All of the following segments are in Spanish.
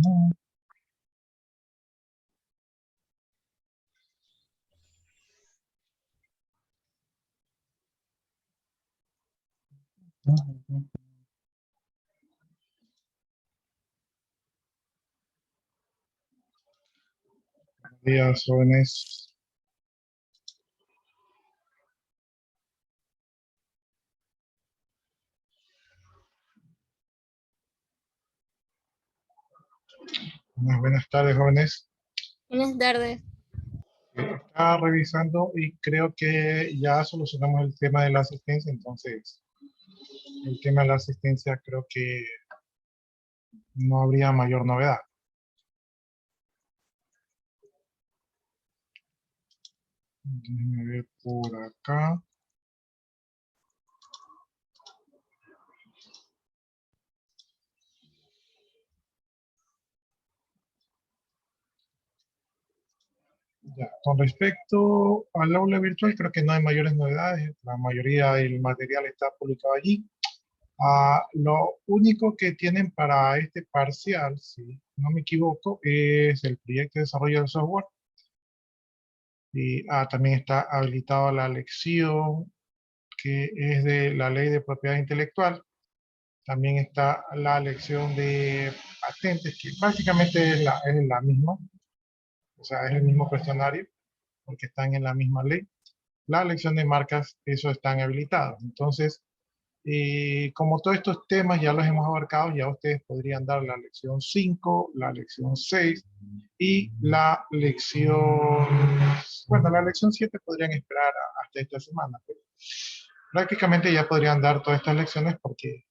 No, no, no. Buenos días, jóvenes. Buenas tardes, jóvenes. Buenas tardes. Estaba revisando y creo que ya solucionamos el tema de la asistencia, entonces el tema de la asistencia creo que no habría mayor novedad. Déjenme ver por acá. Ya, con respecto al aula virtual, creo que no hay mayores novedades. La mayoría del material está publicado allí. Lo único que tienen para este parcial, si no me equivoco, es el proyecto de desarrollo de software. Y también está habilitada la lección que es de la ley de propiedad intelectual. También está la lección de patentes, que básicamente es la misma, o sea, es el mismo cuestionario, porque están en la misma ley. La lección de marcas, eso están habilitados. Entonces, como todos estos temas ya los hemos abarcado, ya ustedes podrían dar la lección 5, la lección 6 y la lección, bueno, la lección 7 podrían esperar hasta esta semana, pero prácticamente ya podrían dar todas estas lecciones porque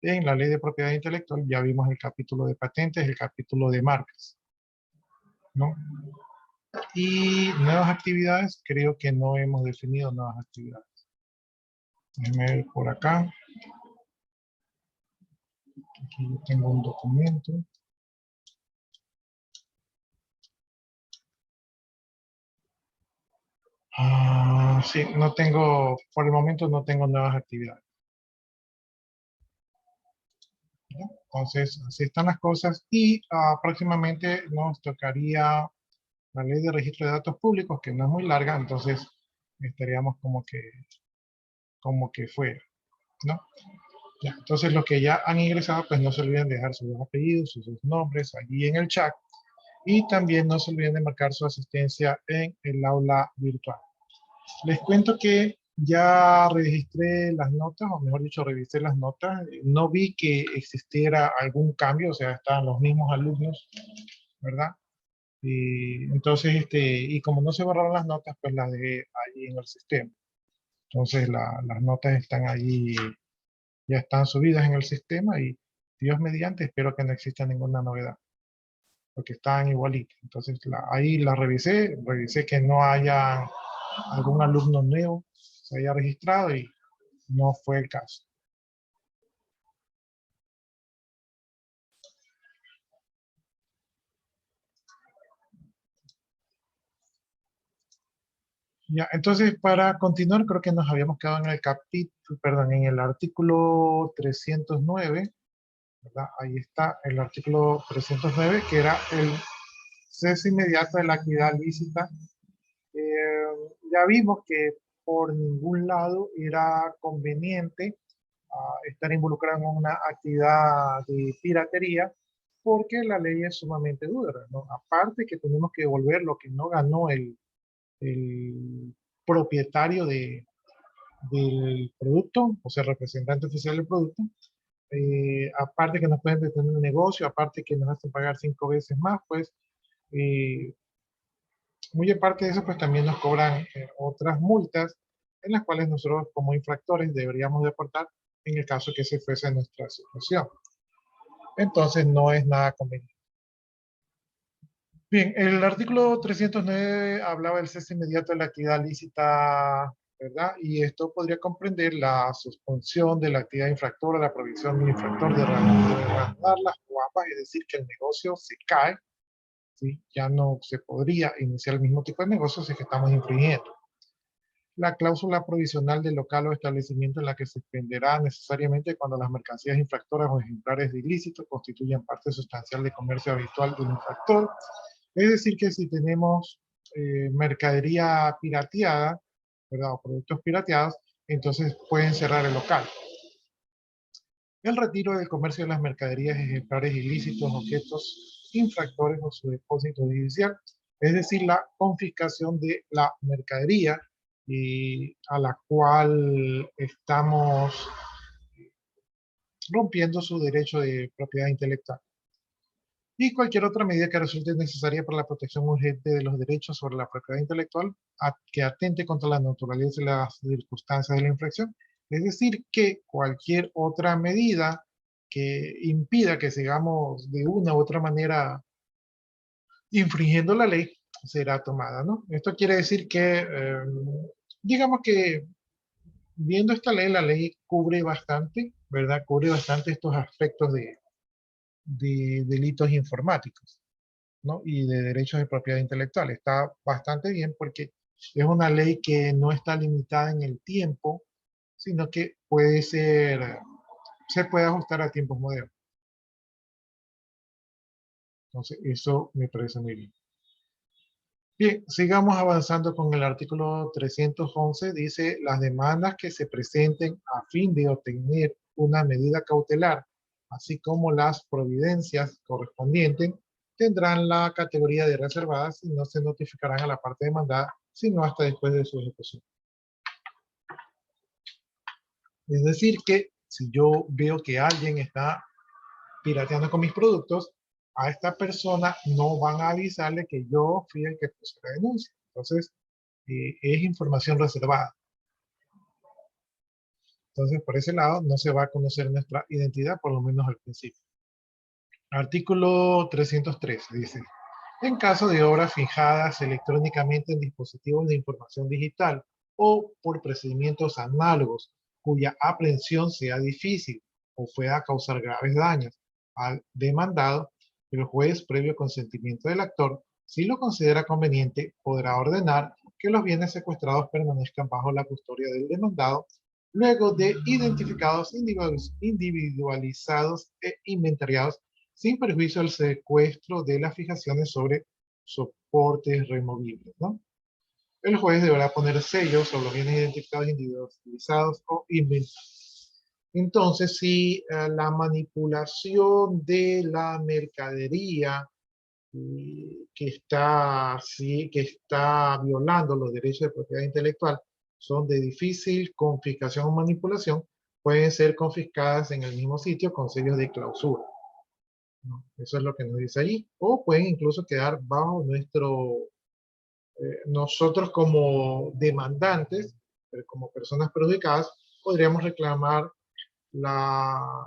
en la ley de propiedad intelectual ya vimos el capítulo de patentes, el capítulo de marcas, ¿no? Y nuevas actividades, creo que no hemos definido nuevas actividades. Déjenme ver por acá. Aquí yo tengo un documento. Sí, no tengo, por el momento no tengo nuevas actividades. ¿Ya? Entonces, así están las cosas y próximamente nos tocaría la ley de registro de datos públicos, que no es muy larga, entonces estaríamos como que fuera, ¿no? Ya, entonces los que ya han ingresado, pues no se olviden de dejar sus apellidos, sus nombres allí en el chat y también no se olviden de marcar su asistencia en el aula virtual. Les cuento que ya registré las notas, o mejor dicho, revisé las notas. No vi que existiera algún cambio, o sea, estaban los mismos alumnos, ¿verdad? Y entonces, y como no se borraron las notas, pues las dejé allí en el sistema. Entonces, las notas están allí, ya están subidas en el sistema y Dios mediante, espero que no exista ninguna novedad, porque están igualitas. Entonces, ahí las revisé que no haya algún alumno nuevo se haya registrado y no fue el caso. Ya, entonces, para continuar, creo que nos habíamos quedado en el capítulo, perdón, en el artículo 309, ¿verdad? Ahí está el artículo 309, que era el cese inmediato de la actividad lícita. Ya vimos que por ningún lado era conveniente estar involucrado en una actividad de piratería, porque la ley es sumamente dura, ¿no? Aparte que tenemos que devolver lo que no ganó el propietario del producto, o sea, representante oficial del producto, aparte que nos pueden detener el negocio, aparte que nos hacen pagar 5 veces más, pues, eh, muy aparte de eso, pues también nos cobran otras multas en las cuales nosotros como infractores deberíamos de aportar en el caso que se fuese nuestra situación. Entonces no es nada conveniente. Bien, el artículo 309 hablaba del cese inmediato de la actividad lícita, ¿verdad? Y esto podría comprender la suspensión de la actividad infractora, la provisión del infractor de reanudarla o ambas, es decir, que el negocio se cae, ¿sí? Ya no se podría iniciar el mismo tipo de negocio si es que estamos infringiendo. la cláusula provisional del local o establecimiento en la que se expenderá necesariamente cuando las mercancías infractoras o ejemplares de ilícito constituyan parte sustancial de comercio habitual del infractor. Es decir, que si tenemos mercadería pirateada, ¿verdad? O productos pirateados, entonces pueden cerrar el local. El retiro del comercio de las mercaderías, ejemplares ilícitos, objetos infractores o su depósito judicial, es decir, la confiscación de la mercadería a la cual estamos rompiendo su derecho de propiedad intelectual. Y cualquier otra medida que resulte necesaria para la protección urgente de los derechos sobre la propiedad intelectual que atente contra la naturaleza y las circunstancias de la infracción. Es decir, que cualquier otra medida que impida que sigamos de una u otra manera infringiendo la ley será tomada, ¿no? Esto quiere decir que, digamos que viendo esta ley, la ley cubre bastante, ¿verdad? Cubre bastante estos aspectos de delitos informáticos, ¿no? Y de derechos de propiedad intelectual. Está bastante bien porque es una ley que no está limitada en el tiempo, sino que puede ser, se puede ajustar a tiempos modernos. Entonces, eso me parece muy bien. Bien, sigamos avanzando con el artículo 311. Dice, las demandas que se presenten a fin de obtener una medida cautelar, así como las providencias correspondientes, tendrán la categoría de reservadas y no se notificarán a la parte demandada, sino hasta después de su ejecución. Es decir, que si yo veo que alguien está pirateando con mis productos, a esta persona no van a avisarle que yo fui el que puso la denuncia. Entonces, es información reservada. Entonces, por ese lado, no se va a conocer nuestra identidad, por lo menos al principio. Artículo 313 dice, en caso de obras fijadas electrónicamente en dispositivos de información digital o por procedimientos análogos cuya aprehensión sea difícil o pueda causar graves daños al demandado, el juez, previo consentimiento del actor, si lo considera conveniente, podrá ordenar que los bienes secuestrados permanezcan bajo la custodia del demandado, luego de identificados, individualizados e inventariados, sin perjuicio del secuestro de las fijaciones sobre soportes removibles, ¿no? El juez deberá poner sellos sobre los bienes identificados, individualizados o inventariados. Entonces, si la manipulación de la mercadería que está violando los derechos de propiedad intelectual son de difícil confiscación o manipulación, pueden ser confiscadas en el mismo sitio con sellos de clausura, ¿no? Eso es lo que nos dice allí. O pueden incluso quedar bajo nosotros como demandantes, como personas perjudicadas, podríamos reclamar la,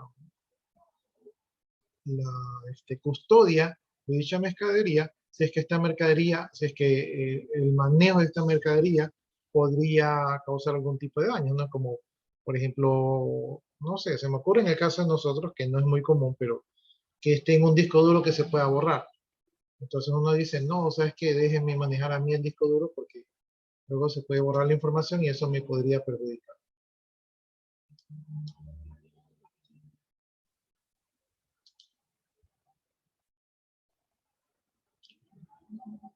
custodia de dicha mercadería, si es que esta mercadería, si es que el manejo de esta mercadería podría causar algún tipo de daño, ¿no? Como, por ejemplo, no sé, se me ocurre en el caso de nosotros, que no es muy común, pero que esté en un disco duro que se pueda borrar. Entonces uno dice, no, sabes que déjenme manejar a mí el disco duro porque luego se puede borrar la información y eso me podría perjudicar.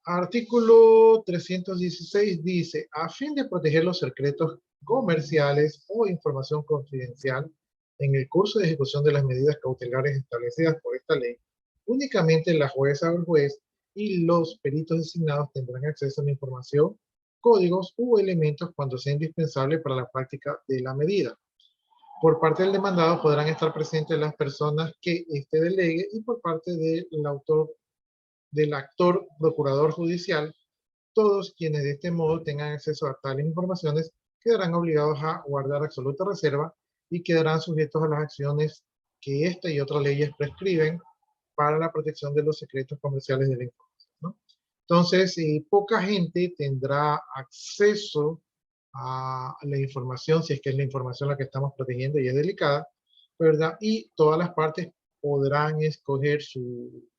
Artículo 316 dice, a fin de proteger los secretos comerciales o información confidencial en el curso de ejecución de las medidas cautelares establecidas por esta ley, únicamente la jueza o el juez y los peritos designados tendrán acceso a la información, códigos u elementos cuando sea indispensable para la práctica de la medida. Por parte del demandado podrán estar presentes las personas que éste delegue y por parte del actor procurador judicial, todos quienes de este modo tengan acceso a tales informaciones quedarán obligados a guardar absoluta reserva y quedarán sujetos a las acciones que esta y otras leyes prescriben para la protección de los secretos comerciales de la información, ¿no? Entonces, poca gente tendrá acceso a la información, si es que es la información la que estamos protegiendo y es delicada, ¿verdad? Y todas las partes podrán escoger su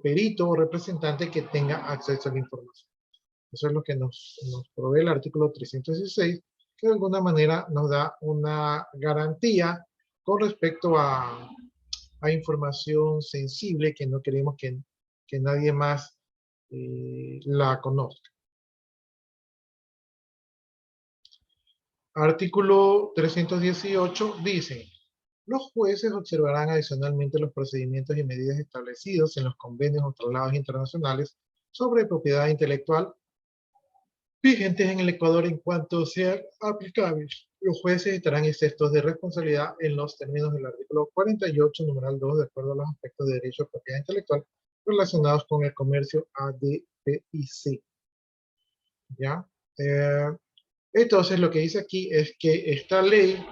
perito o representante que tenga acceso a la información. Eso es lo que nos provee el artículo 316, que de alguna manera nos da una garantía con respecto a información sensible que no queremos que nadie más la conozca. Artículo 318 dice: los jueces observarán adicionalmente los procedimientos y medidas establecidos en los convenios o tratados internacionales sobre propiedad intelectual vigentes en el Ecuador en cuanto sean aplicables. Los jueces estarán exentos de responsabilidad en los términos del artículo 48, numeral 2, de acuerdo a los aspectos de derecho de propiedad intelectual relacionados con el comercio A, D, P y C. ¿Ya? Entonces, lo que dice aquí es que esta ley,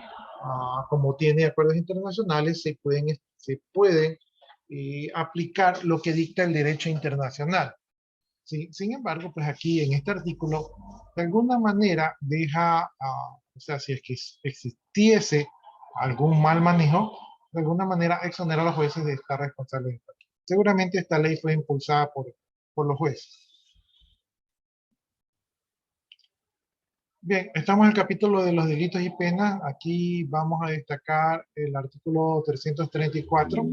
como tiene acuerdos internacionales, se pueden aplicar lo que dicta el derecho internacional. ¿Sí? Sin embargo, pues aquí en este artículo, de alguna manera deja, o sea, si es que existiese algún mal manejo, de alguna manera exonera a los jueces de estar responsables. Seguramente esta ley fue impulsada por los jueces. Bien, estamos en el capítulo de los delitos y penas. Aquí vamos a destacar el artículo 334,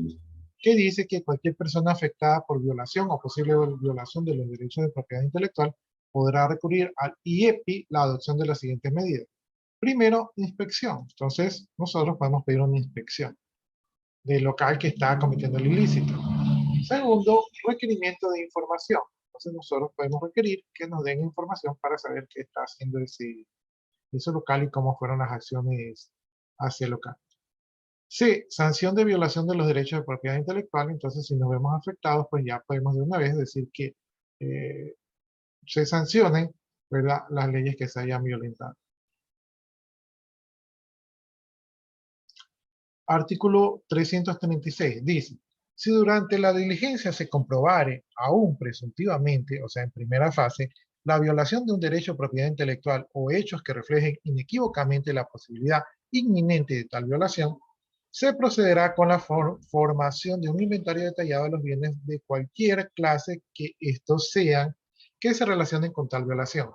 que dice que cualquier persona afectada por violación o posible violación de los derechos de propiedad intelectual podrá recurrir al IEPI la adopción de las siguientes medidas. Primero, inspección. Entonces, nosotros podemos pedir una inspección del local que está cometiendo el ilícito. Segundo, requerimiento de información. Entonces, nosotros podemos requerir que nos den información para saber qué está haciendo ese local y cómo fueron las acciones hacia el local. C, sanción de violación de los derechos de propiedad intelectual. Entonces, si nos vemos afectados, pues ya podemos de una vez decir que se sancionen, ¿verdad?, las leyes que se hayan violentado. Artículo 336 dice: si durante la diligencia se comprobare, aún presuntivamente, o sea, en primera fase, la violación de un derecho de propiedad intelectual o hechos que reflejen inequívocamente la posibilidad inminente de tal violación, se procederá con la formación de un inventario detallado de los bienes de cualquier clase que estos sean que se relacionen con tal violación.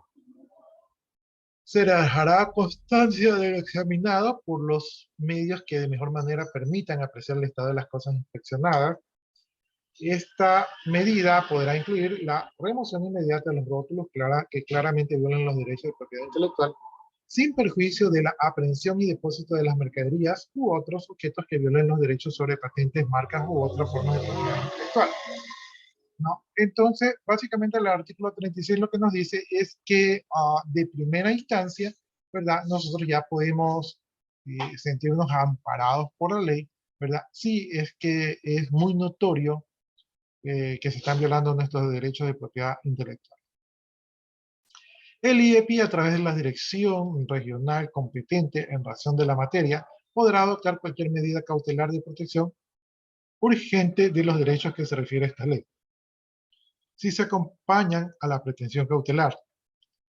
Se dejará constancia de lo examinado por los medios que de mejor manera permitan apreciar el estado de las cosas inspeccionadas. Esta medida podrá incluir la remoción inmediata de los rótulos que claramente violan los derechos de propiedad intelectual, sin perjuicio de la aprehensión y depósito de las mercaderías u otros objetos que violen los derechos sobre patentes, marcas u otras formas de propiedad intelectual. ¿No? Entonces, básicamente el artículo 36 lo que nos dice es que de primera instancia, ¿verdad?, nosotros ya podemos sentirnos amparados por la ley, ¿verdad?, si es que es muy notorio que se están violando nuestros derechos de propiedad intelectual. El IEPI, a través de la dirección regional competente en razón de la materia, podrá adoptar cualquier medida cautelar de protección urgente de los derechos que se refiere a esta ley. Si se acompañan a la pretensión cautelar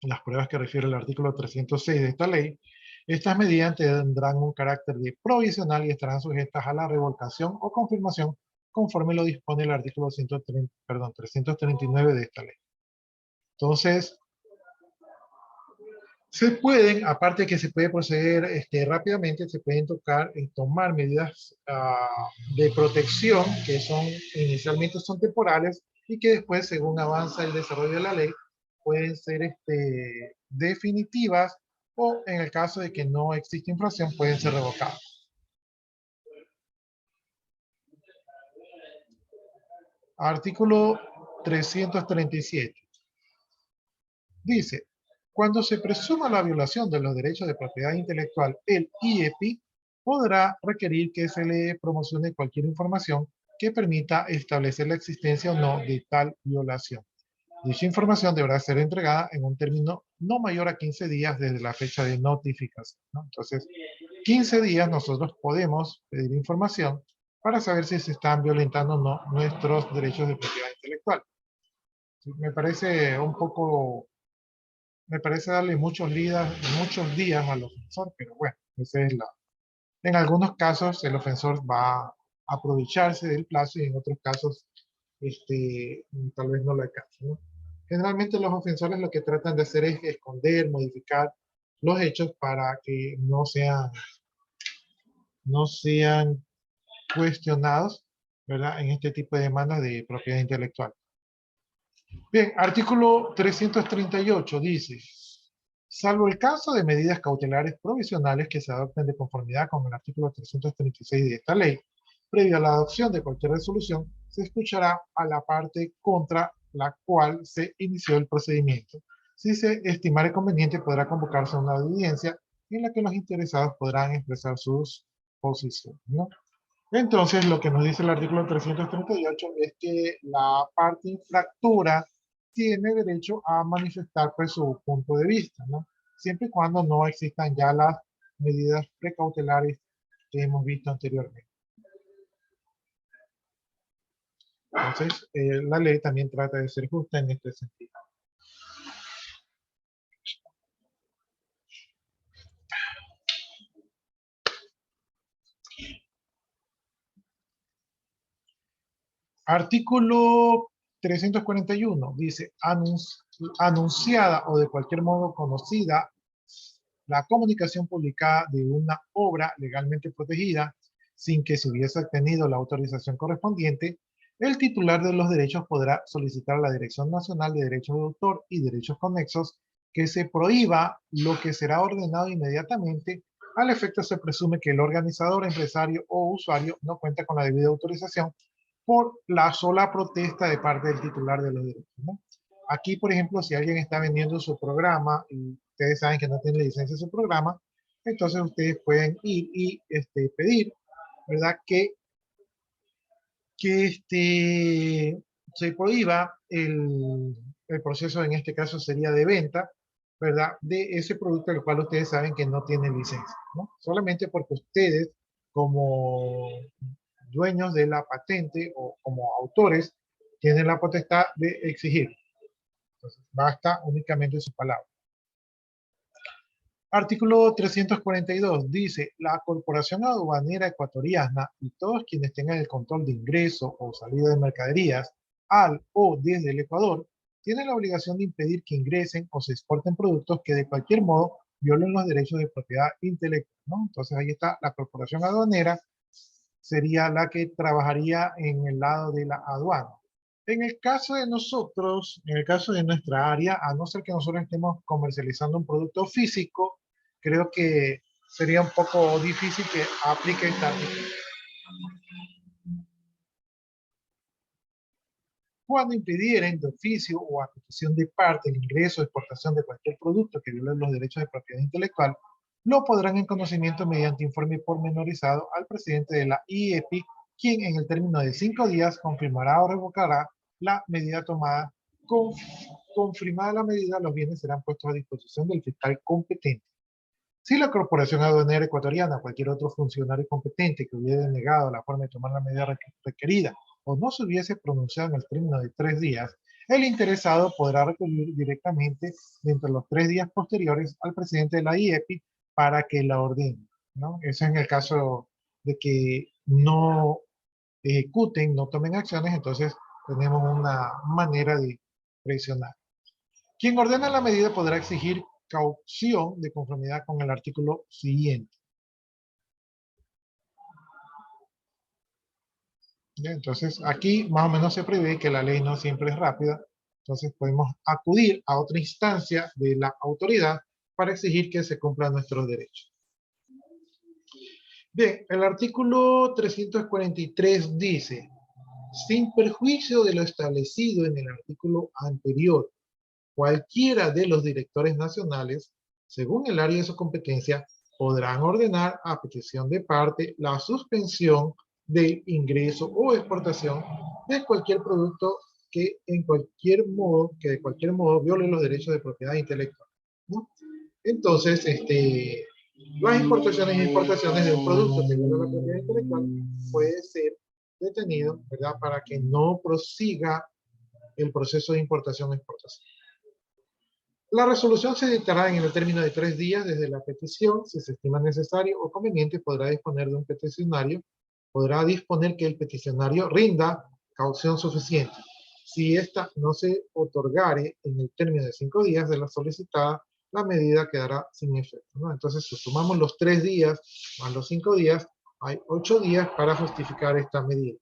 las pruebas que refiere el artículo 306 de esta ley, estas medidas tendrán un carácter de provisional y estarán sujetas a la revocación o confirmación conforme lo dispone el artículo 339 de esta ley. Entonces, se pueden, aparte de que se puede proceder rápidamente, se pueden tomar medidas de protección que inicialmente son temporales y que después, según avanza el desarrollo de la ley, pueden ser definitivas o en el caso de que no exista infracción, pueden ser revocadas. Artículo 337. Dice: cuando se presuma la violación de los derechos de propiedad intelectual, el IEPI podrá requerir que se le promocione cualquier información que permita establecer la existencia o no de tal violación. Dicha información deberá ser entregada en un término no mayor a 15 días desde la fecha de notificación, ¿no? Entonces, 15 días nosotros podemos pedir información para saber si se están violentando o no nuestros derechos de propiedad intelectual. Me parece darle muchos días al ofensor, pero bueno, en algunos casos el ofensor va a aprovecharse del plazo y en otros casos tal vez no lo alcance, ¿no? Generalmente los ofensores lo que tratan de hacer es esconder, modificar los hechos para que no sean cuestionados, ¿verdad? En este tipo de demandas de propiedad intelectual. Bien, artículo 338 dice, salvo el caso de medidas cautelares provisionales que se adopten de conformidad con el artículo 336 de esta ley, previo a la adopción de cualquier resolución, se escuchará a la parte contra la cual se inició el procedimiento. Si se estimare conveniente, podrá convocarse una audiencia en la que los interesados podrán expresar sus posiciones, ¿no? Entonces, lo que nos dice el artículo 338 es que la parte infractora tiene derecho a manifestar pues, su punto de vista, ¿no? Siempre y cuando no existan ya las medidas precautelares que hemos visto anteriormente. Entonces, la ley también trata de ser justa en este sentido. Artículo 341 dice, anunciada o de cualquier modo conocida la comunicación publicada de una obra legalmente protegida sin que se hubiese obtenido la autorización correspondiente, el titular de los derechos podrá solicitar a la Dirección Nacional de Derechos de Autor y Derechos Conexos que se prohíba lo que será ordenado inmediatamente. Al efecto se presume que el organizador, empresario o usuario no cuenta con la debida autorización por la sola protesta de parte del titular de los derechos, ¿no? Aquí, por ejemplo, si alguien está vendiendo su programa y ustedes saben que no tiene licencia de su programa, entonces ustedes pueden ir y pedir, ¿verdad? Que se prohíba el proceso, en este caso sería de venta, ¿verdad? De ese producto del cual ustedes saben que no tiene licencia, ¿no? Solamente porque ustedes, como dueños de la patente o como autores, tienen la potestad de exigir. Entonces, basta únicamente su palabra. Artículo 342 dice, la Corporación Aduanera Ecuatoriana y todos quienes tengan el control de ingreso o salida de mercaderías al o desde el Ecuador, tienen la obligación de impedir que ingresen o se exporten productos que de cualquier modo violen los derechos de propiedad intelectual, ¿no? Entonces ahí está la Corporación Aduanera, sería la que trabajaría en el lado de la aduana. En el caso de nosotros, en el caso de nuestra área, a no ser que nosotros estemos comercializando un producto físico, creo que sería un poco difícil que aplique esta artículo. Cuando impidieren de oficio o a petición de parte el ingreso o exportación de cualquier producto que viole los derechos de propiedad intelectual, lo podrán en conocimiento mediante informe pormenorizado al presidente de la IEPI, quien en el término de 5 días confirmará o revocará la medida tomada. Confirmada la medida, los bienes serán puestos a disposición del fiscal competente. Si la Corporación Aduanera Ecuatoriana o cualquier otro funcionario competente que hubiera denegado la forma de tomar la medida requerida o no se hubiese pronunciado en el término de 3 días, el interesado podrá recurrir directamente dentro de los 3 días posteriores al presidente de la IEPI para que la ordene, ¿no? Eso en el caso de que no ejecuten, no tomen acciones, entonces tenemos una manera de presionar. Quien ordena la medida podrá exigir caución de conformidad con el artículo siguiente. ¿Ya? Entonces, aquí más o menos se prevé que la ley no siempre es rápida, entonces podemos acudir a otra instancia de la autoridad para exigir que se cumplan nuestros derechos. Bien, el artículo 343 dice, sin perjuicio de lo establecido en el artículo anterior, cualquiera de los directores nacionales, según el área de su competencia, podrán ordenar a petición de parte la suspensión del ingreso o exportación de cualquier producto que de cualquier modo viole los derechos de propiedad intelectual, ¿no? Entonces, las importaciones y exportaciones de un producto que viola la propiedad intelectual puede ser detenido, ¿verdad? Para que no prosiga el proceso de importación o exportación. La resolución se dictará en el término de 3 días desde la petición. Si se estima necesario o conveniente, podrá disponer que el peticionario rinda caución suficiente. Si esta no se otorgare en el término de 5 días de la solicitada, la medida quedará sin efecto, ¿no? Entonces, si sumamos los 3 días más los 5 días, hay 8 días para justificar esta medida.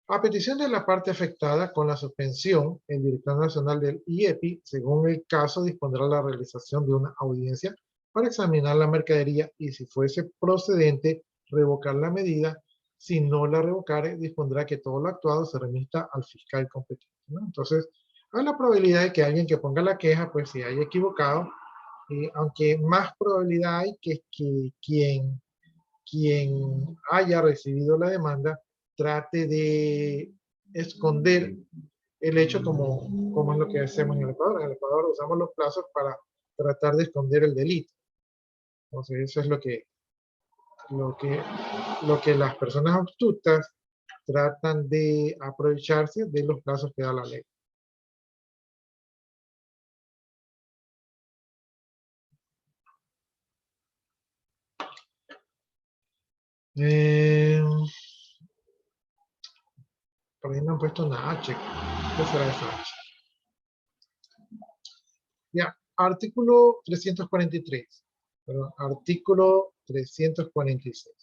A petición de la parte afectada con la suspensión, el director nacional del IEPI, según el caso, dispondrá la realización de una audiencia para examinar la mercadería y, si fuese procedente, revocar la medida. Si no la revocare, dispondrá que todo lo actuado se remita al fiscal competente, ¿no? Entonces, hay la probabilidad de que alguien que ponga la queja, pues se haya equivocado, aunque más probabilidad hay que quien haya recibido la demanda trate de esconder el hecho como es lo que hacemos en el Ecuador. En el Ecuador usamos los plazos para tratar de esconder el delito. Entonces eso es lo que, lo que las personas astutas tratan de aprovecharse de los plazos que da la ley. Por ahí me han puesto una H. ¿Qué será esa H? Ya, artículo 343. Perdón, artículo 346.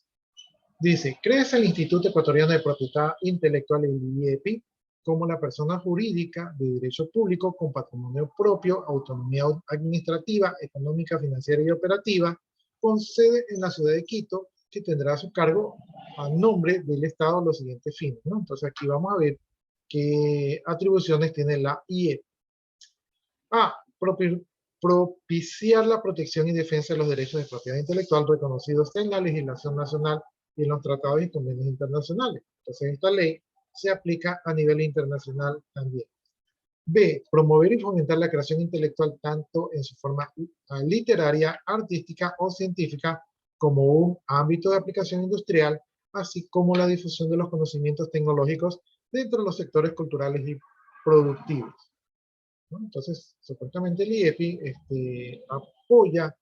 Dice, crece el Instituto Ecuatoriano de Propiedad Intelectual, el IEPI, como la persona jurídica de derecho público con patrimonio propio, autonomía administrativa, económica, financiera y operativa, con sede en la ciudad de Quito, que tendrá a su cargo a nombre del Estado los siguientes fines, ¿no? Entonces aquí vamos a ver qué atribuciones tiene la IEPI. A. Propiciar la protección y defensa de los derechos de propiedad intelectual reconocidos en la legislación nacional y en los tratados y convenios internacionales. Entonces, esta ley se aplica a nivel internacional también. B. Promover y fomentar la creación intelectual tanto en su forma literaria, artística o científica como un ámbito de aplicación industrial, así como la difusión de los conocimientos tecnológicos dentro de los sectores culturales y productivos, ¿no? Entonces, supuestamente el IEPI apoya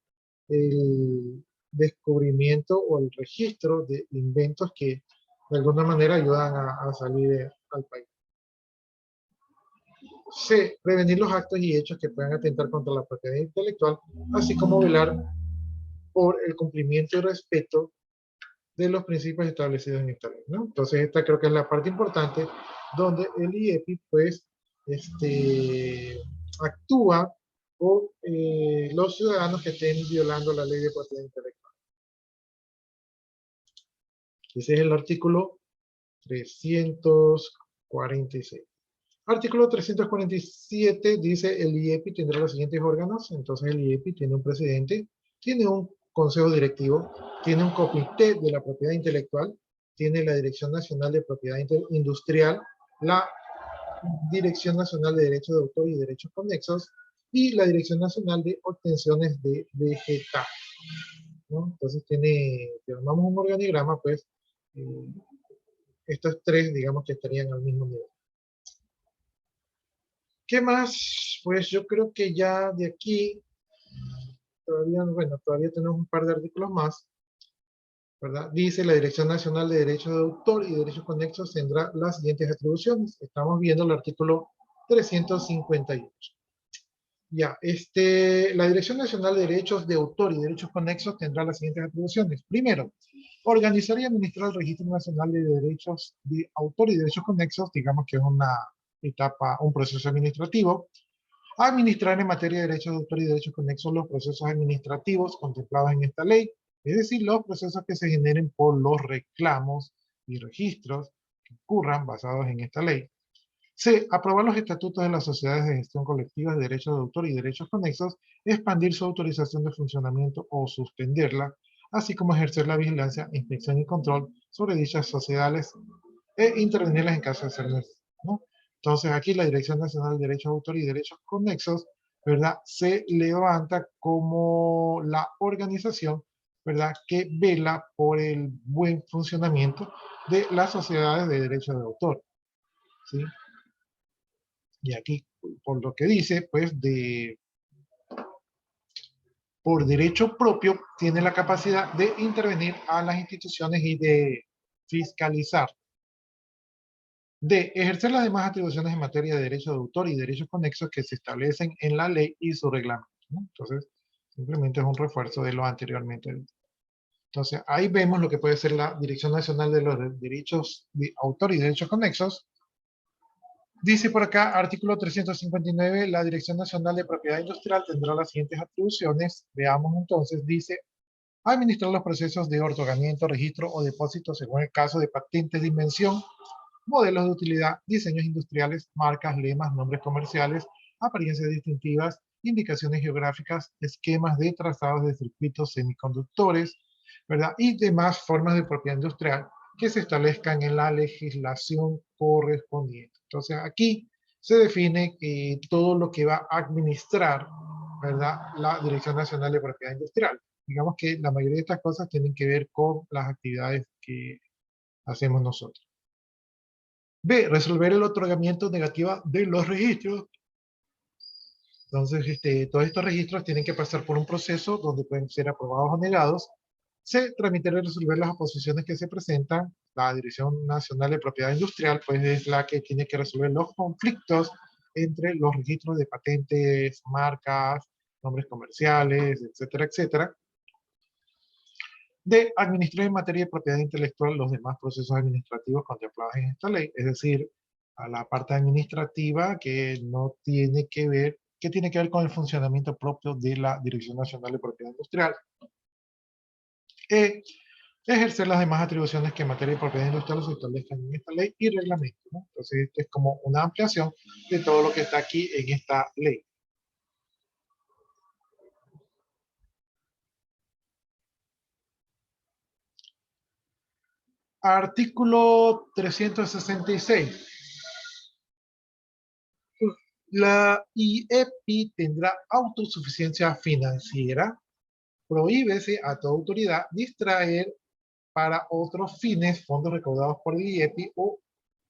el descubrimiento o el registro de inventos que de alguna manera ayudan a salir al país. C. Prevenir los actos y hechos que puedan atentar contra la propiedad intelectual, así como velar por el cumplimiento y respeto de los principios establecidos en esta ley, ¿no? Entonces, esta creo que es la parte importante donde el IEPI, pues, actúa por los ciudadanos que estén violando la ley de propiedad intelectual. Ese es el artículo 346. Artículo 347 dice el IEPI tendrá los siguientes órganos. Entonces el IEPI tiene un presidente, tiene un consejo directivo, tiene un comité de la propiedad intelectual, tiene la Dirección Nacional de Propiedad Industrial, la Dirección Nacional de Derechos de Autor y Derechos Conexos y la Dirección Nacional de Obtenciones de Vegetal, ¿no? Entonces tiene, si armamos un organigrama, pues estos tres, digamos que estarían al mismo nivel. ¿Qué más? Pues yo creo que ya de aquí, todavía, bueno, todavía tenemos un par de artículos más, ¿verdad? Dice la Dirección Nacional de Derechos de Autor y Derechos Conexos tendrá las siguientes atribuciones. Estamos viendo el artículo 358. Ya, la Dirección Nacional de Derechos de Autor y Derechos Conexos tendrá las siguientes atribuciones. Primero, organizar y administrar el Registro Nacional de Derechos de Autor y Derechos Conexos, digamos que es una etapa, un proceso administrativo. Administrar en materia de derechos de autor y derechos conexos los procesos administrativos contemplados en esta ley, es decir, los procesos que se generen por los reclamos y registros que ocurran basados en esta ley. C. Aprobar los estatutos de las sociedades de gestión colectiva de derechos de autor y derechos conexos, expandir su autorización de funcionamiento o suspenderla, así como ejercer la vigilancia, inspección y control sobre dichas sociedades e intervenirlas en caso de ser necesario, ¿no? Entonces aquí la Dirección Nacional de Derechos de Autor y Derechos Conexos, ¿verdad? Se levanta como la organización, ¿verdad? Que vela por el buen funcionamiento de las sociedades de derechos de autor, ¿sí? Y aquí, por lo que dice, pues por derecho propio, tiene la capacidad de intervenir a las instituciones y de fiscalizar, D. Ejercer las demás atribuciones en materia de derecho de autor y derechos conexos que se establecen en la ley y su reglamento, ¿no? Entonces, simplemente es un refuerzo de lo anteriormente dicho. Entonces, ahí vemos lo que puede ser la Dirección Nacional de los Derechos de Autor y Derechos Conexos. Dice por acá, artículo 359, la Dirección Nacional de Propiedad Industrial tendrá las siguientes atribuciones. Veamos entonces, dice, administrar los procesos de otorgamiento, registro o depósito según el caso de patentes de invención, modelos de utilidad, diseños industriales, marcas, lemas, nombres comerciales, apariencias distintivas, indicaciones geográficas, esquemas de trazados de circuitos semiconductores, ¿verdad? Y demás formas de propiedad industrial que se establezcan en la legislación correspondiente. Entonces aquí se define todo lo que va a administrar, ¿verdad? La Dirección Nacional de Propiedad Industrial. Digamos que la mayoría de estas cosas tienen que ver con las actividades que hacemos nosotros. B. Resolver el otorgamiento negativo de los registros. Entonces, todos estos registros tienen que pasar por un proceso donde pueden ser aprobados o negados. Se tramitará y resolver las oposiciones que se presentan. La Dirección Nacional de Propiedad Industrial, pues es la que tiene que resolver los conflictos entre los registros de patentes, marcas, nombres comerciales, etcétera, etcétera. De administrar en materia de propiedad intelectual los demás procesos administrativos contemplados en esta ley, es decir, a la parte administrativa que no tiene que ver, que tiene que ver con el funcionamiento propio de la Dirección Nacional de Propiedad Industrial. Ejercer las demás atribuciones que en materia de propiedad industrial se establezcan en esta ley y reglamento, ¿no? Entonces, esto es como una ampliación de todo lo que está aquí en esta ley. Artículo 366. La IEPI tendrá autosuficiencia financiera. Prohíbese a toda autoridad distraer para otros fines fondos recaudados por el IEPI o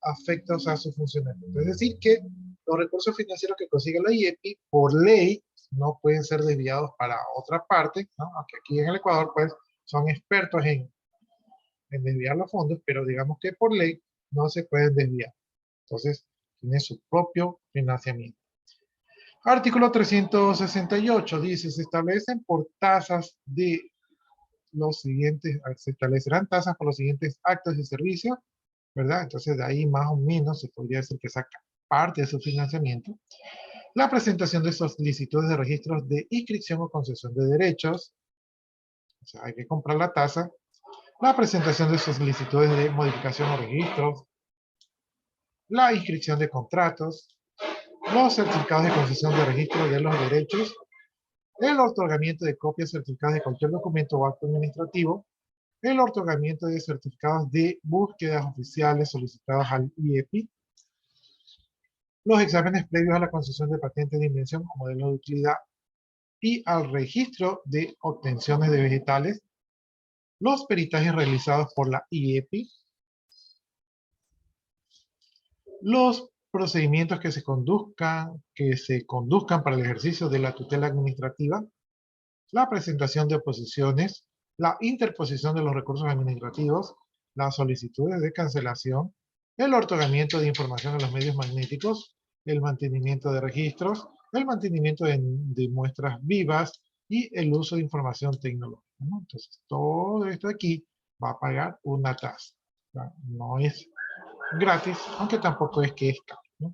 afectos a su funcionamiento. Es decir, que los recursos financieros que consigue la IEPI, por ley, no pueden ser desviados para otra parte, ¿no? Aunque aquí en el Ecuador, pues, son expertos en desviar los fondos, pero digamos que por ley no se pueden desviar. Entonces, tiene su propio financiamiento. Artículo 368 dice, se establecen por tasas de los siguientes, se establecerán tasas por los siguientes actos y servicios, ¿verdad? Entonces de ahí más o menos se podría decir que saca parte de su financiamiento. La presentación de solicitudes de registros de inscripción o concesión de derechos, o sea, hay que comprar la tasa. La presentación de solicitudes de modificación o registros, la inscripción de contratos, los certificados de concesión de registro de los derechos, el otorgamiento de copias certificadas de cualquier documento o acto administrativo, el otorgamiento de certificados de búsquedas oficiales solicitados al IEPI, los exámenes previos a la concesión de patentes de invención o modelo de utilidad y al registro de obtenciones de vegetales, los peritajes realizados por la IEPI, los procedimientos que se conduzcan para el ejercicio de la tutela administrativa, la presentación de oposiciones, la interposición de los recursos administrativos, las solicitudes de cancelación, el otorgamiento de información a los medios magnéticos, el mantenimiento de registros, el mantenimiento de muestras vivas y el uso de información tecnológica, ¿no? Entonces, todo esto aquí va a pagar una tasa, ¿no? No es gratis, aunque tampoco es que es caro, ¿no?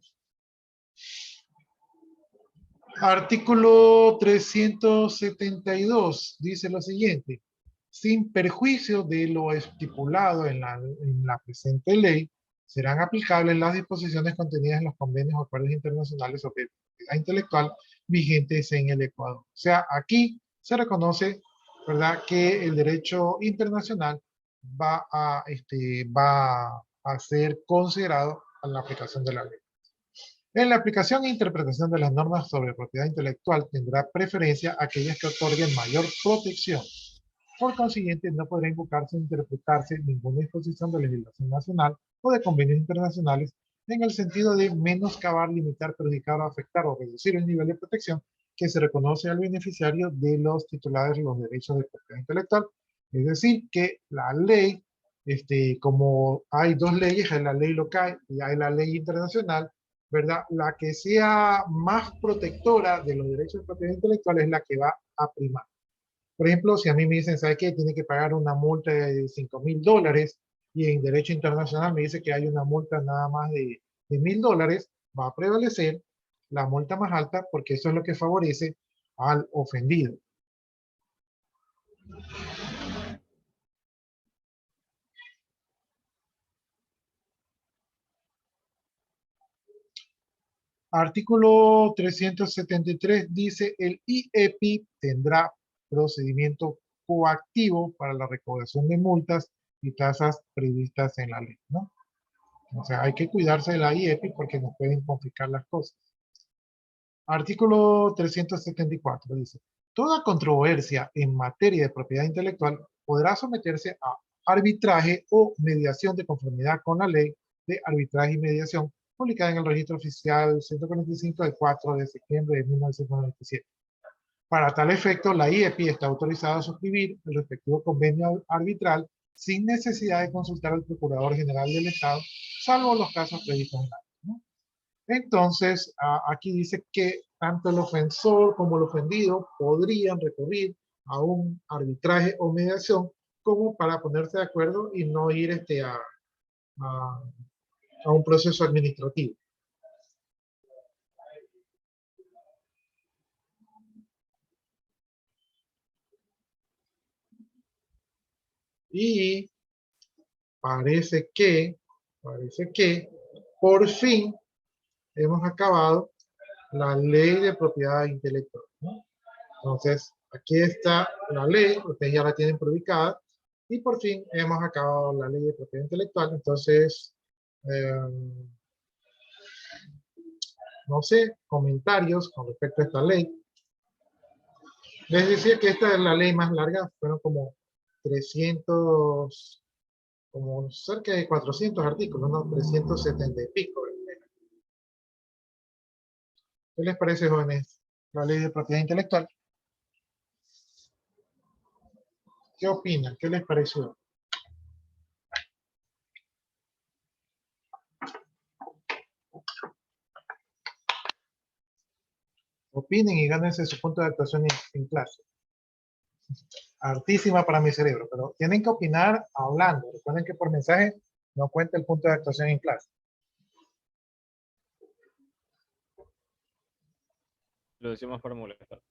Artículo 372 dice lo siguiente. Sin perjuicio de lo estipulado en la presente ley, serán aplicables las disposiciones contenidas en los convenios o acuerdos internacionales sobre propiedad intelectual vigentes en el Ecuador. O sea, aquí se reconoce, ¿verdad?, que el derecho internacional va a ser considerado a la aplicación de la ley. En la aplicación e interpretación de las normas sobre propiedad intelectual tendrá preferencia aquellas que otorguen mayor protección. Por consiguiente, no podrá invocarse o interpretarse ninguna disposición de legislación nacional o de convenios internacionales en el sentido de menoscabar, limitar, perjudicar o afectar o reducir el nivel de protección que se reconoce al beneficiario de los titulares de los derechos de propiedad intelectual. Es decir, que la ley como hay dos leyes, hay la ley local y hay la ley internacional, ¿verdad? La que sea más protectora de los derechos de propiedad intelectual es la que va a primar. Por ejemplo, si a mí me dicen, ¿sabe qué? Tiene que pagar una multa de $5.000 y en derecho internacional me dice que hay una multa nada más de $1.000, va a prevalecer la multa más alta porque eso es lo que favorece al ofendido. Artículo 373 dice, el IEPI tendrá procedimiento coactivo para la recaudación de multas y tasas previstas en la ley, ¿no? O sea, hay que cuidarse de la IEPI porque nos pueden complicar las cosas. Artículo 374 dice, toda controversia en materia de propiedad intelectual podrá someterse a arbitraje o mediación de conformidad con la ley de arbitraje y mediación publicada en el registro oficial 145 del 4 de septiembre de 1997. Para tal efecto, la IEPI está autorizada a suscribir el respectivo convenio arbitral sin necesidad de consultar al Procurador General del Estado, salvo los casos previstos en la ley, ¿no? Entonces, aquí dice que tanto el ofensor como el ofendido podrían recurrir a un arbitraje o mediación como para ponerse de acuerdo y no ir a, a un proceso administrativo. Y parece que por fin hemos acabado la ley de propiedad intelectual, ¿no? Entonces, aquí está la ley, ustedes ya la tienen publicada, y por fin hemos acabado la ley de propiedad intelectual. Entonces, no sé, comentarios con respecto a esta ley. Les decía que esta es la ley más larga, fueron como 300, como cerca de 400 artículos, ¿no? 370 y pico. ¿Qué les parece, jóvenes, la ley de propiedad intelectual? ¿Qué opinan? ¿Qué les pareció? Opinen y gánense su punto de actuación en clase. Hartísima para mi cerebro, pero tienen que opinar hablando. Recuerden que por mensaje no cuenta el punto de actuación en clase. Lo decimos para molestar.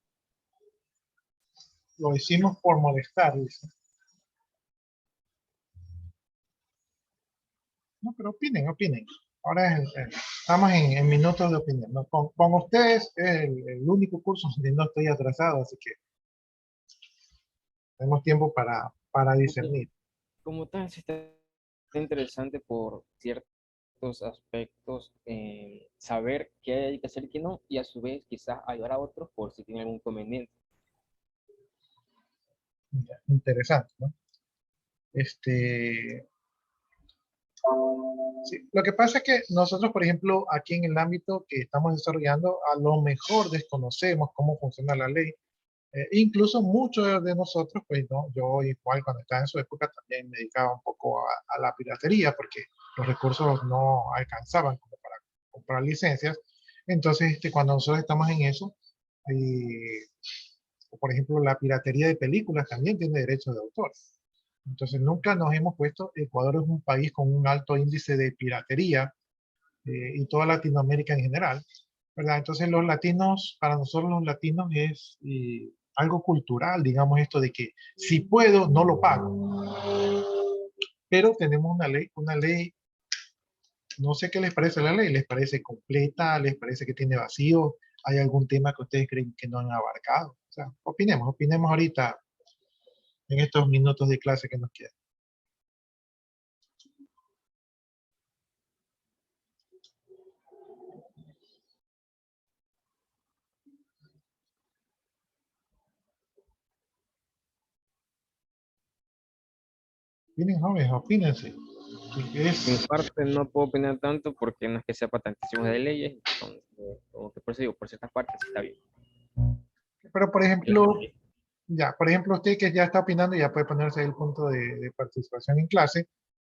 Lo hicimos por molestar, dice. No, pero opinen. Ahora estamos en minutos de opinión, ¿no? Con ustedes es el único curso donde no estoy atrasado, así que tenemos tiempo para discernir. Como tal, sí está interesante por ciertos aspectos, saber qué hay que hacer y qué no, y a su vez quizás ayudar a otros por si tienen algún inconveniente. Interesante, ¿no? Sí, lo que pasa es que nosotros, por ejemplo, aquí en el ámbito que estamos desarrollando, a lo mejor desconocemos cómo funciona la ley. Incluso muchos de nosotros, pues no, yo igual cuando estaba en su época también me dedicaba un poco a la piratería porque los recursos no alcanzaban como para comprar licencias. Entonces, cuando nosotros estamos en eso, eh, por ejemplo, la piratería de películas también tiene derechos de autor. Entonces, nunca nos hemos puesto, Ecuador es un país con un alto índice de piratería y toda Latinoamérica en general, ¿verdad? Entonces los latinos, para nosotros los latinos es algo cultural, digamos esto de que si puedo, no lo pago. Pero tenemos una ley, no sé qué les parece la ley, ¿les parece completa? ¿Les parece que tiene vacío? ¿Hay algún tema que ustedes creen que no han abarcado? O sea, opinemos ahorita en estos minutos de clase que nos quedan. Opinen, jóvenes, opínense. Mi parte no puedo opinar tanto porque no es que sepa tantísimo de leyes, entonces, como que por eso digo, por ciertas partes sí está bien. Pero, por Y las ejemplo, leyes, ya, por ejemplo, usted que ya está opinando ya puede ponerse el punto de participación en clase.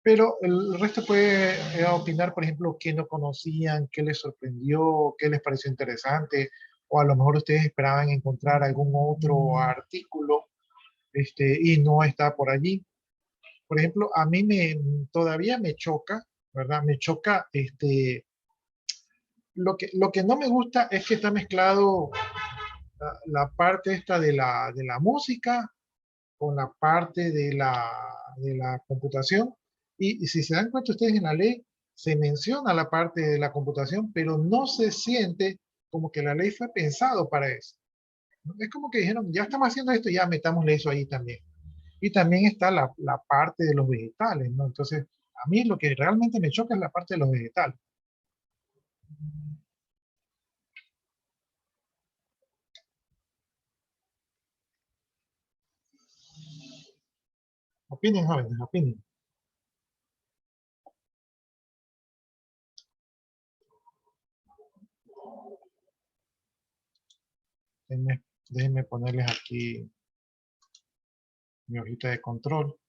Pero el resto puede opinar, por ejemplo, qué no conocían, qué les sorprendió, qué les pareció interesante, o a lo mejor ustedes esperaban encontrar algún otro artículo y no está por allí. Por ejemplo, a mí todavía me choca, ¿verdad? Me choca, lo que no me gusta es que está mezclado la parte esta de la música con la parte de la computación. Y si se dan cuenta ustedes en la ley, se menciona la parte de la computación, pero no se siente como que la ley fue pensado para eso. Es como que dijeron, ya estamos haciendo esto, ya metámosle eso ahí también. Y también está la parte de los vegetales, ¿no? Entonces, a mí lo que realmente me choca es la parte de los vegetales. Opinen, jóvenes, opinen. Déjenme ponerles aquí mi hojita de control.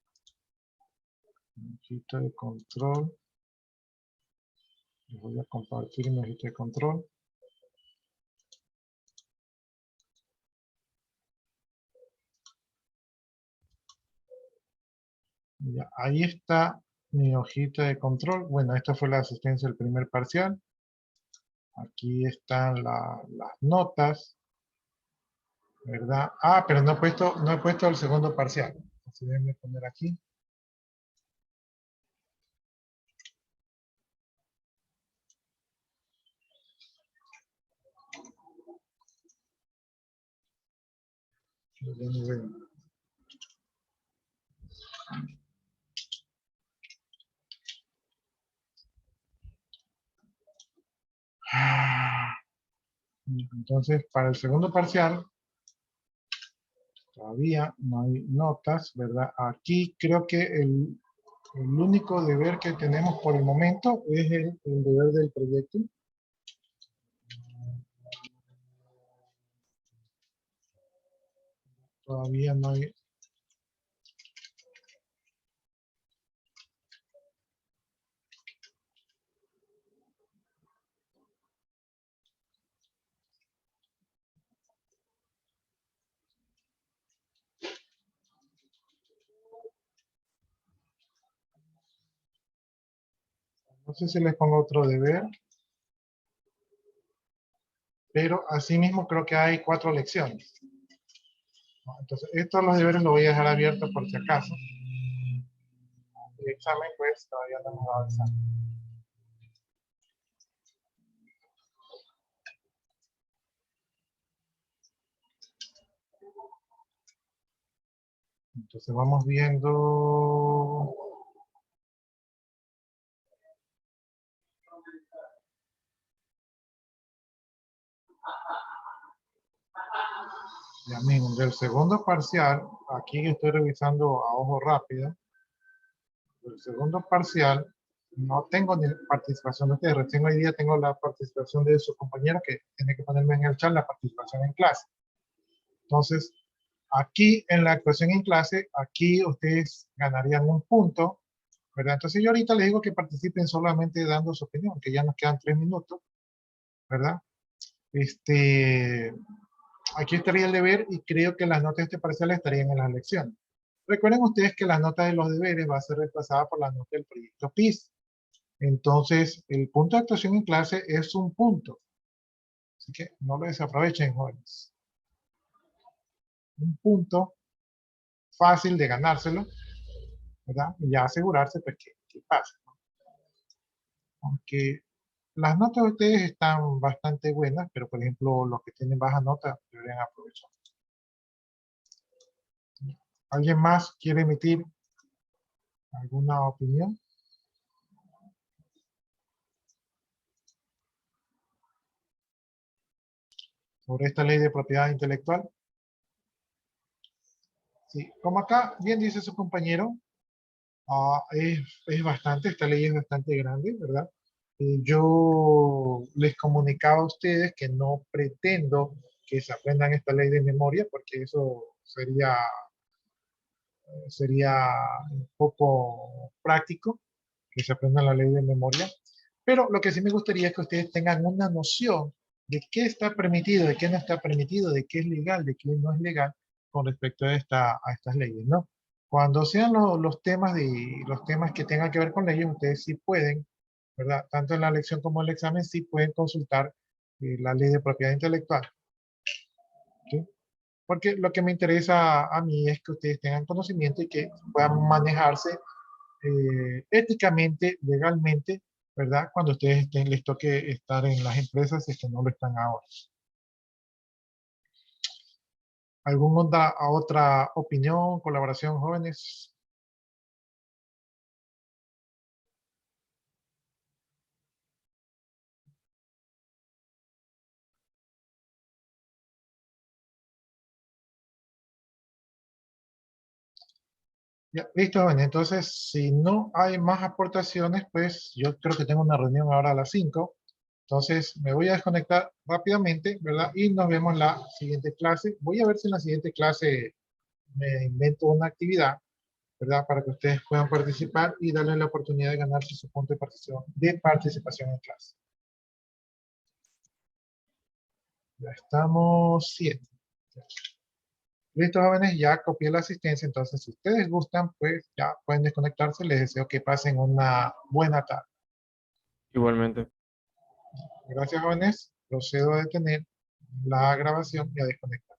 Mi hojita de control. Les voy a compartir mi hojita de control. Ya, ahí está mi hojita de control. Bueno, esta fue la asistencia del primer parcial. Aquí están las notas, ¿verdad? Ah, pero no he puesto el segundo parcial. Así déjenme poner aquí. Déjenme ver. Ah, entonces, para el segundo parcial, todavía no hay notas, ¿verdad? Aquí creo que el único deber que tenemos por el momento es el deber del proyecto. Todavía no hay. No sé si les pongo otro deber, pero asimismo creo que hay 4 lecciones, ¿no? Entonces, estos los deberes los voy a dejar abiertos por si acaso. El examen, pues, todavía no hemos avanzado. Entonces, vamos viendo. Ya mismo, del segundo parcial, aquí estoy revisando a ojo rápido. Del segundo parcial, no tengo ni participación de ustedes. Recién hoy día tengo la participación de su compañero que tiene que ponerme en el chat la participación en clase. Entonces, aquí en la actuación en clase, aquí ustedes ganarían un punto, ¿verdad? Entonces yo ahorita les digo que participen solamente dando su opinión, que ya nos quedan 3 minutos, ¿verdad? Aquí estaría el deber y creo que las notas de este parcial estarían en las lecciones. Recuerden ustedes que la nota de los deberes va a ser reemplazada por la nota del proyecto PIS. Entonces, el punto de actuación en clase es un punto. Así que no lo desaprovechen, jóvenes. Un punto fácil de ganárselo, ¿verdad? Y ya asegurarse pues, que pase, ¿no? Aunque las notas de ustedes están bastante buenas, pero por ejemplo, los que tienen baja nota deberían aprovechar. ¿Alguien más quiere emitir alguna opinión sobre esta ley de propiedad intelectual? Sí, como acá bien dice su compañero, es bastante, esta ley es bastante grande, ¿verdad? Yo les comunicaba a ustedes que no pretendo que se aprendan esta ley de memoria, porque eso sería sería un poco práctico que se aprendan la ley de memoria. Pero lo que sí me gustaría es que ustedes tengan una noción de qué está permitido, de qué no está permitido, de qué es legal, de qué no es legal con respecto a estas leyes, ¿no? Cuando sean los temas que tengan que ver con leyes, ustedes sí pueden, ¿verdad? Tanto en la lección como en el examen, sí pueden consultar la ley de propiedad intelectual, ¿sí? Porque lo que me interesa a mí es que ustedes tengan conocimiento y que puedan manejarse éticamente, legalmente, ¿verdad? Cuando ustedes les toque estar en las empresas, si es que no lo están ahora. ¿Alguna otra opinión, colaboración, jóvenes? Ya, listo, jóvenes. Entonces, si no hay más aportaciones, pues yo creo que tengo una reunión ahora a las 5. Entonces, me voy a desconectar rápidamente, ¿verdad? Y nos vemos en la siguiente clase. Voy a ver si en la siguiente clase me invento una actividad, ¿verdad? Para que ustedes puedan participar y darles la oportunidad de ganarse su punto de participación en clase. Ya estamos 7. Listo, jóvenes, ya copié la asistencia, entonces si ustedes gustan, pues ya pueden desconectarse. Les deseo que pasen una buena tarde. Igualmente. Gracias, jóvenes. Procedo a detener la grabación y a desconectar.